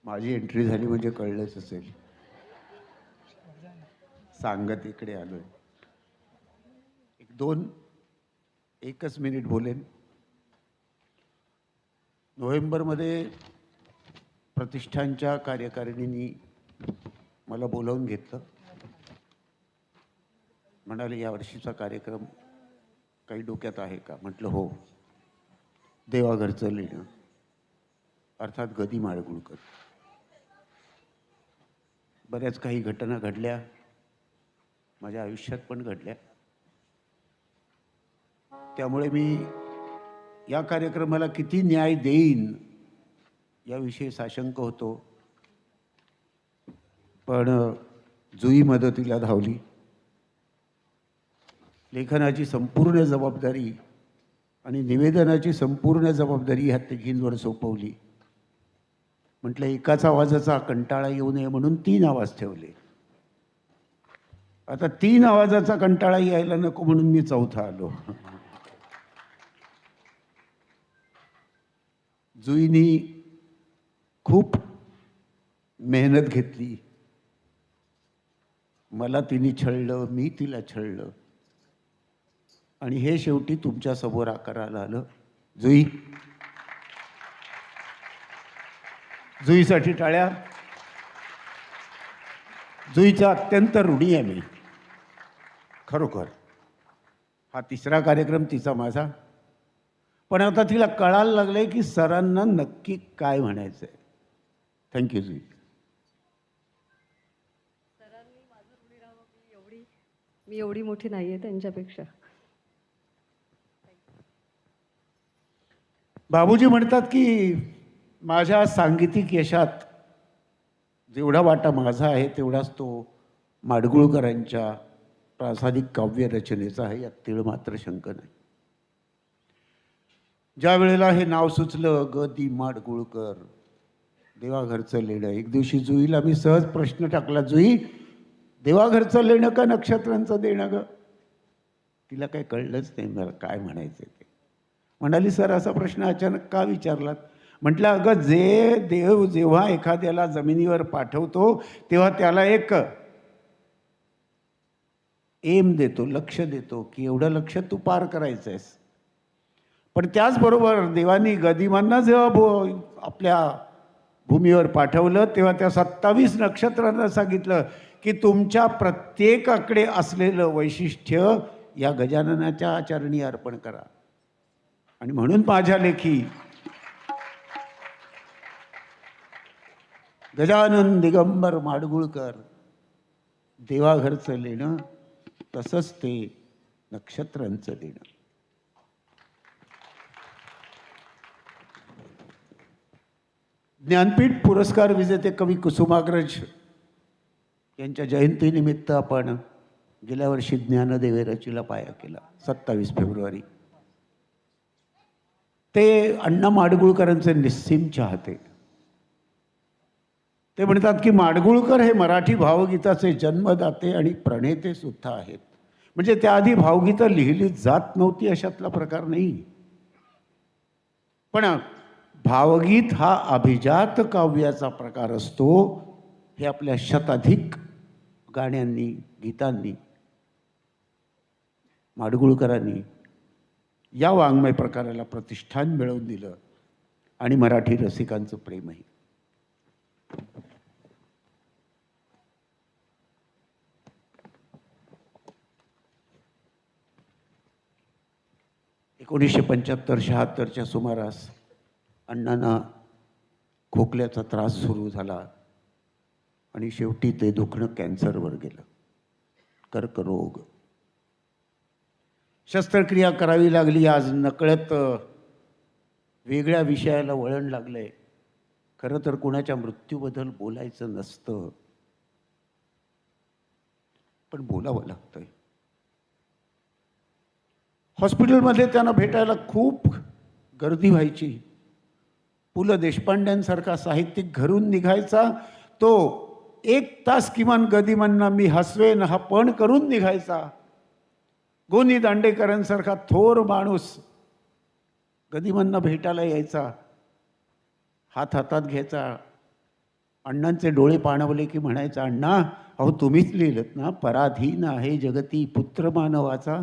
माझी एंट्री झाली म्हणजे कळलंच असेल. सांगत इकडे आलोय. एकच मिनिट बोलेन. नोव्हेंबरमध्ये प्रतिष्ठानच्या कार्यकारिणींनी मला बोलावून घेतलं. म्हणाले यावर्षीचा कार्यक्रम काही डोक्यात आहे का? म्हटलं हो, देवाघरचं लेणं अर्थात गदी माडगुळकर. बऱ्याच काही घटना घडल्या, माझ्या आयुष्यात पण घडल्या. त्यामुळे मी या कार्यक्रमाला किती न्याय देईन याविषयी साशंक होतो. पण जुई मदतीला धावली. लेखनाची संपूर्ण जबाबदारी आणि निवेदनाची संपूर्ण जबाबदारी ह्या तिघींवर सोपवली. म्हटलं एकाच आवाजाचा कंटाळा येऊ नये म्हणून 3 आवाज ठेवले. आता 3 आवाजाचा कंटाळा यायला नको म्हणून मी चौथा आलो. जुईनी खूप मेहनत घेतली. मला तिने छळलं, मी तिला छळलं आणि हे शेवटी तुमच्या समोर आकाराला आलं. जुईसाठी टाळ्या. जुईचा अत्यंत ऋणी आहे मी, खरोखर. हा 3रा कार्यक्रम तिचा माझा. पण आता तिला कळायला लागलंय की सरांना नक्की काय म्हणायचंय. थँक्यू जुई. सरांनी माझं ऋणी राहावं. मी एवढी मोठी नाहीये त्यांच्यापेक्षा. बाबूजी म्हणतात की माझ्या सांगीतिक यशात जेवढा वाटा माझा आहे तेवढाच तो माडगुळकरांच्या प्रासादिक काव्य रचनेचा आहे, यात तीळ मात्र शंका नाही. ज्या वेळेला हे नाव सुचलं, ग दी माडगुळकर, देवाघरचं लेणं, एक दिवशी जुईला मी सहज प्रश्न टाकला, जुई देवाघरचं लेणं का नक्षत्रांचं देणं ग? तिला काही कळलंच नाही मला काय म्हणायचं ते. म्हणाली, सर असा प्रश्न अचानक का विचारलात? म्हटलं, अगं जे देव जेव्हा एखाद्याला जमिनीवर पाठवतो तेव्हा त्याला एक एम देतो, लक्ष देतो की एवढं लक्ष तू पार करायचं आहेस. पण त्याचबरोबर देवानी गदिमांना जेव्हा आपल्या भूमीवर पाठवलं तेव्हा त्या 27 नक्षत्रांना सांगितलं की तुमच्या प्रत्येकाकडे असलेलं वैशिष्ट्य या गजाननाच्या आचरणी अर्पण करा. आणि म्हणून माझ्या लेखी गजानन दिगंबर माडगुळकर, देवाघरचं लेणं, तसंच ते नक्षत्रांचं लेणं. ज्ञानपीठ पुरस्कार विजेते कवी कुसुमाग्रज यांच्या जयंतीनिमित्त आपण गेल्या वर्षी ज्ञानदेवेरचीला पाया केला 27 फेब्रुवारी. ते अण्णा माडगुळकरांचे निस्सीम चाहते. ते म्हणतात की माडगुळकर हे मराठी भावगीताचे जन्मदाते आणि प्रणेते सुद्धा आहेत. म्हणजे त्याआधी भावगीतं लिहिली जात नव्हती अशातला प्रकार नाही. पण भावगीत हा अभिजात काव्याचा प्रकार असतो हे आपल्या शताधिक गाण्यांनी, गीतांनी, माडगुळकरांनी या वाङ्मय प्रकाराला प्रतिष्ठान मिळवून दिलं आणि मराठी रसिकांचं प्रेमही. एकोणीसशे 75-76च्या सुमारास अण्णांना खोकल्याचा त्रास सुरू झाला आणि शेवटी ते दुखणं कॅन्सरवर गेलं. कर्करोग. शस्त्रक्रिया करावी लागली. आज नकळत वेगळ्या विषयाला वळण लागलंय. खरं तर कुणाच्या मृत्यूबद्दल बोलायचं नसतं, पण बोलावं लागतंय. हॉस्पिटलमध्ये त्यांना भेटायला खूप गर्दी व्हायची. पु ल देशपांड्यांसारखा साहित्यिक घरून निघायचा, तो 1 तास किमान गदिमांना मी हसवेन हा पण करून निघायचा. गोनी दांडेकरांसारखा थोर माणूस गदिमांना भेटायला यायचा, हात हातात घ्यायचा, अण्णांचे डोळे पाणावले की म्हणायचं, अण्णा अहो तुम्हीच लिहिलं ना, पराधीन आहे जगती पुत्र मानवाचा.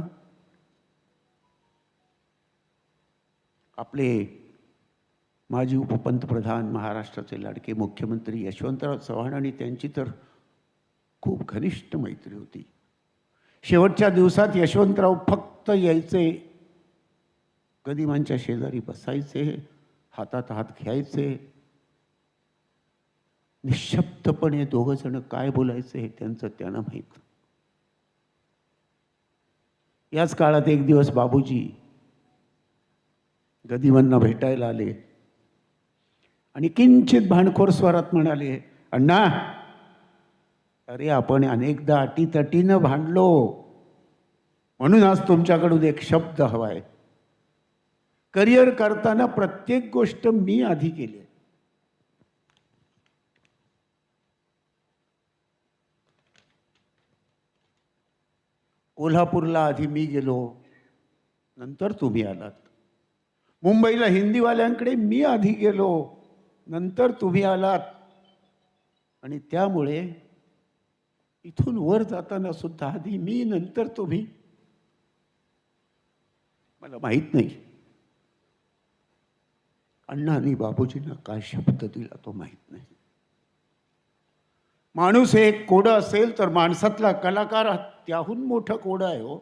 आपले माजी उपपंतप्रधान, महाराष्ट्राचे लाडके मुख्यमंत्री यशवंतराव चव्हाण आणि त्यांची तर खूप घनिष्ठ मैत्री होती. शेवटच्या दिवसात यशवंतराव फक्त यायचे, गदिमांच्या शेजारी बसायचे, हातात हात घ्यायचे, निशब्दपणे दोघं जण काय बोलायचे हे त्यांचं त्यांना माहीत. याच काळात एक दिवस बाबूजी गदिमांना भेटायला आले आणि किंचित भांडखोर स्वरात म्हणाले, अण्णा अरे आपण अनेकदा अटीतटीनं भांडलो, म्हणून आज तुमच्याकडून एक शब्द हवाय. करिअर करताना प्रत्येक गोष्ट मी आधी केली. कोल्हापूरला आधी मी गेलो, नंतर तुम्ही आलात. मुंबईला हिंदीवाल्यांकडे मी आधी गेलो, नंतर तुम्ही आलात. आणि त्यामुळे इथून वर जाताना सुद्धा आधी मी नंतर तुम्ही. मला माहीत नाही अण्णा आणि बाबूजींना काय शब्द दिला तो माहीत नाही. माणूस हे एक कोडं असेल तर माणसातला कलाकार त्याहून मोठं कोडं आहे हो.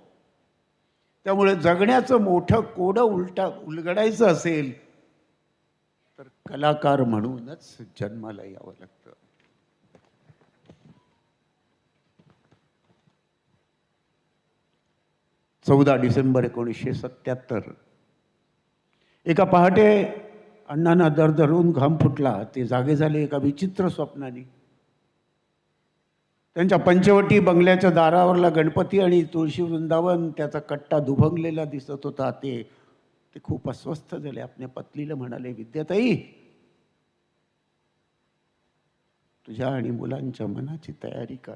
त्यामुळे जगण्याचं मोठं कोडं उलगडायचं असेल तर कलाकार म्हणूनच जन्माला यावं लागतं. 14 डिसेंबर 1977 एका पहाटे अण्णांना दरदरून घाम फुटला. ते जागे झाले एका विचित्र स्वप्नाने. त्यांच्या पंचवटी बंगल्याच्या दारावरला गणपती आणि तुळशी वृंदावन त्याचा कट्टा दुभंगलेला दिसत होता. ते खूप अस्वस्थ झाले. आपल्या पत्नीला म्हणाले, विद्याताई तुझ्या आणि मुलांच्या मनाची तयारी कर.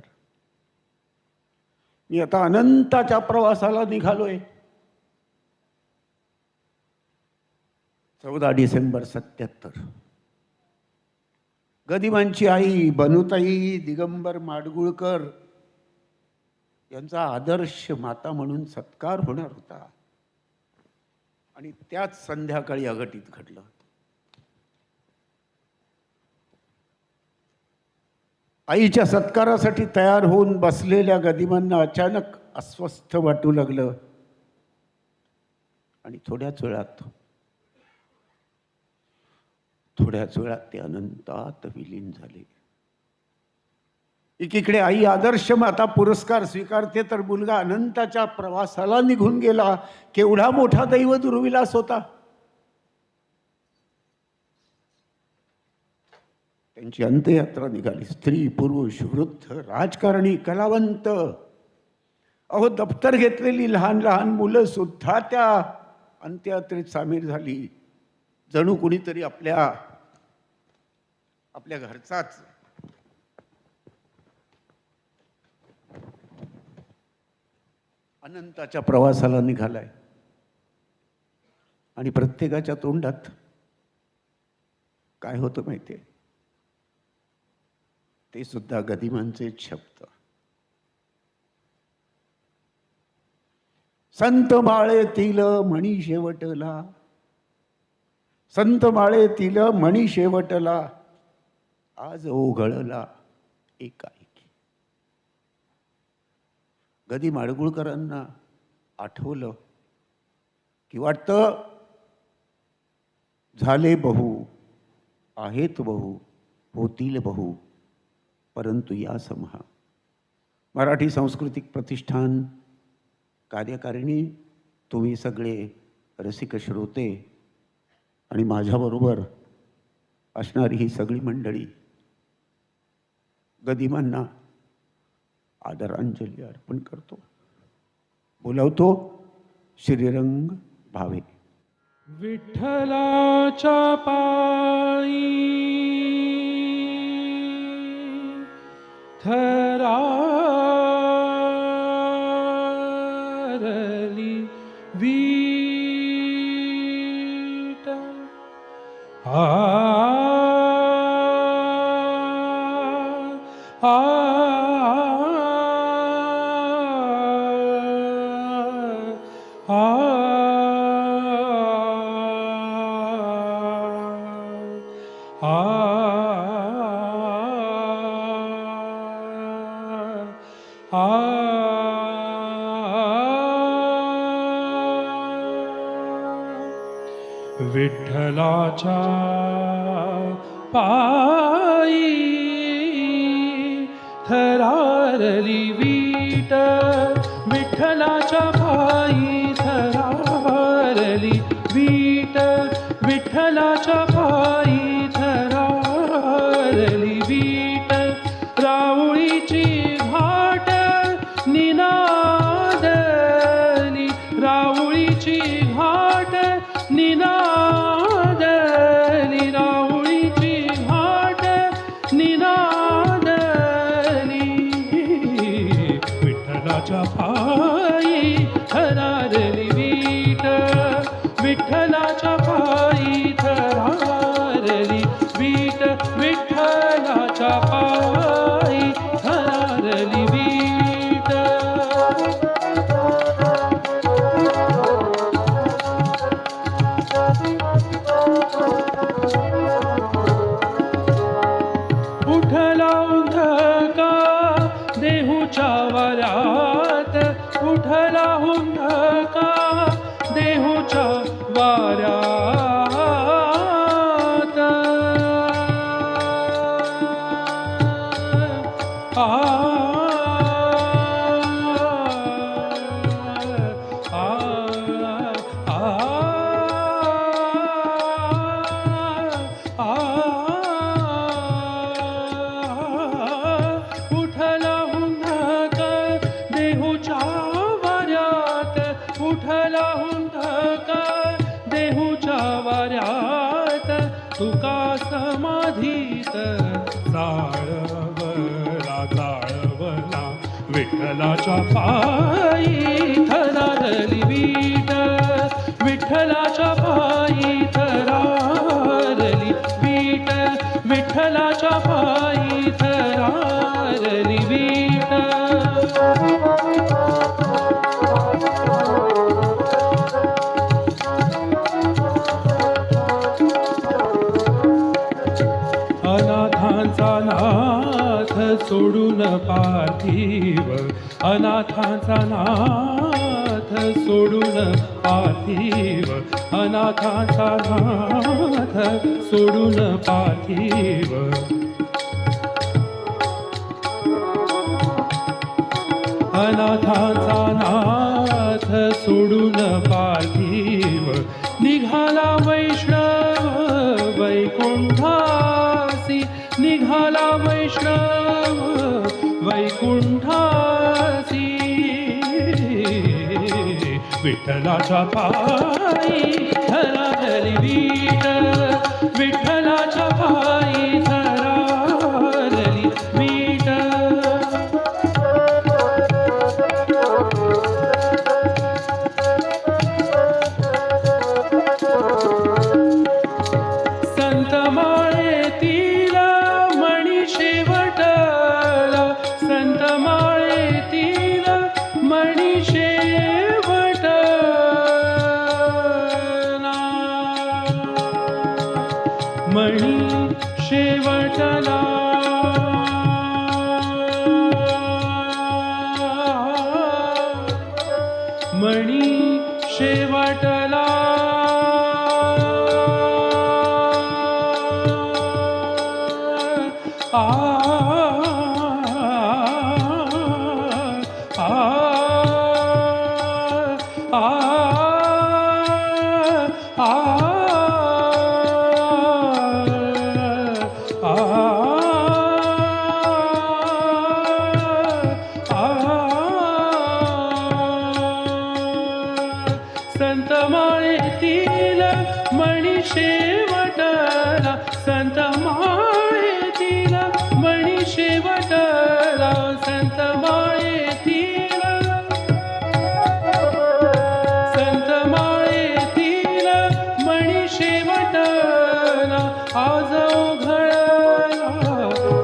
मी आता अनंताच्या प्रवासाला निघालोय. 14 डिसेंबर 77 गदिमांची आई बनुताई दिगंबर माडगुळकर यांचा आदर्श माता म्हणून सत्कार होणार होता. आणि त्याच संध्याकाळी अघटित घडलं. आईच्या सत्कारासाठी तयार होऊन बसलेल्या गदिमांना अचानक अस्वस्थ वाटू लागलं आणि थोड्याच वेळात ते अनंतात विलीन झाले. एकीकडे आई आदर्श माता पुरस्कार स्वीकारते तर मुलगा अनंताच्या प्रवासाला निघून गेला. केवढा मोठा दैव दुर्विलास होता. त्यांची अंत्ययात्रा निघाली. स्त्री पुरुष वृद्ध राजकारणी कलावंत, अहो दप्तर घेतलेली लहान लहान मुलं सुद्धा त्या अंत्ययात्रेत सामील झाली. जणू कुणीतरी आपल्या घरचाच अनंताच्या प्रवासाला निघालाय. आणि प्रत्येकाच्या तोंडात काय होतं माहितीये? ते सुद्धा गदिमांचे शब्द. संत माळेतील मणी शेवटला, संत माळेतील मणी शेवटला, आज ओघळला एकाएकी. गदी माडगुळकरांना आठवलं की वाटतं झाले बहु, आहेत बहु, होतील बहु, परंतु या समहा. मराठी सांस्कृतिक प्रतिष्ठान कार्यकारिणी, तुम्ही सगळे रसिक श्रोते आणि माझ्याबरोबर असणारी ही सगळी मंडळी गदिमांना आदरांजली अर्पण करतो. बोलावतो श्रीरंग भावे. विठ्ठलाच्या पायी थरारली वीट, विठ्ठलाच्या पायी थरारली वीट, विठ्ठलाच्या पायी थरारली वीट, विठ्ठलाच्या पायी थरारली वीट, राऊळीची घाट निनादली, राऊळीची घाट निनादली, राऊळीची घाट निनादली, विठ्ठलाच्या पायी थरारली वीट, विठ्ठलाच्या पायी थरारली वीट, विठ्ठलाच्या पायी थरारली वीट. उठला हुंदका देहूच्या वाऱ्यात, उठला हुंदका देहूच्या वाऱ्यात, आ उठला हुंदका देहूच्या वाऱ्यात, उठला हुंदका देहूच्या वाऱ्यात, तुका समाधीत जाळवला जाळवला, विठ्ठलाच्या पायी थरारली वीट, विठ्ठलाच्या पायी थरारली वीट, विठ्ठलाच्या पायी थरारली वीट. अनाथांचा नाथ सोडून पार्थिव, अनाथांचा नाथ सोडून पार्थिव, अनाथांचा नाथ सोडून पार्थिव, अनाथांचा नाथ सोडून पार्थिव, निघाला वैष्णव वैकुंठासी, निघाला वैष्णव वैकुंठासी, विठ्ठलाच्या पायी थरारली वीट, विठ्ठलाच्या पायी थरारली वीट. संत माळेतील मणी शेवटला, संत माळेतील मणी शेवटला, मणी शेवटला, मणी शेवटला, आ आ आ आ संत माळेतील मणी शेवटला, संत माळेतील मणी शेवटला, संत माळेतील, संत माळेतील मणी शेवटला, आज ओघळला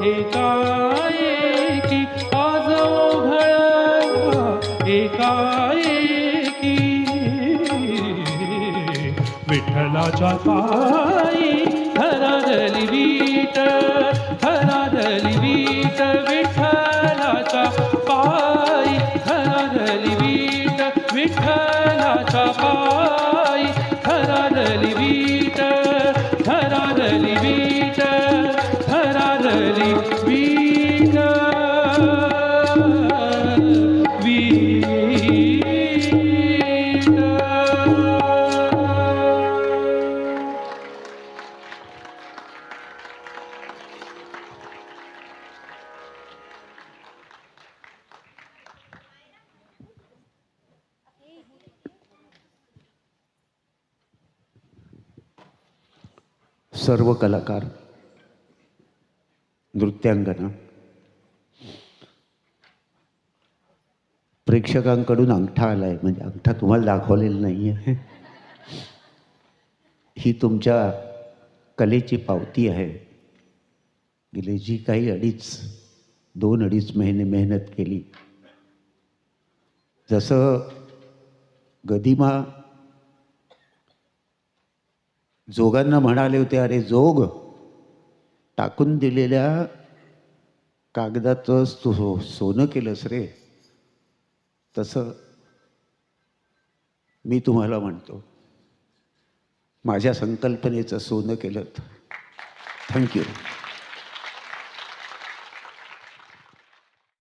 एकाएकी, आज ओघळला एकाएकी, विठ्ठलाच्या पायी धराधली वीट, धराधली वीट, विठ्ठलाच्या पायी धराधली वीट, विठ्ठलाच्या पायी धराधली वीट, धराधली वीट, धराधली वीट, सर्व कलाकार, नृत्यांगना, प्रेक्षकांकडून अंगठा आलाय, म्हणजे अंगठा तुम्हाला दाखवलेला नाही आहे, ही तुमच्या कलेची पावती आहे. गेले जी काही 2-2.5 महिने मेहनत केली, जसं गदिमा जोगांना म्हणाले होते, अरे जोग, टाकून दिलेल्या कागदाचं सोनं केलंस रे, तसं मी तुम्हाला म्हणतो, माझ्या संकल्पनेचं सोनं केलं. थँक्यू.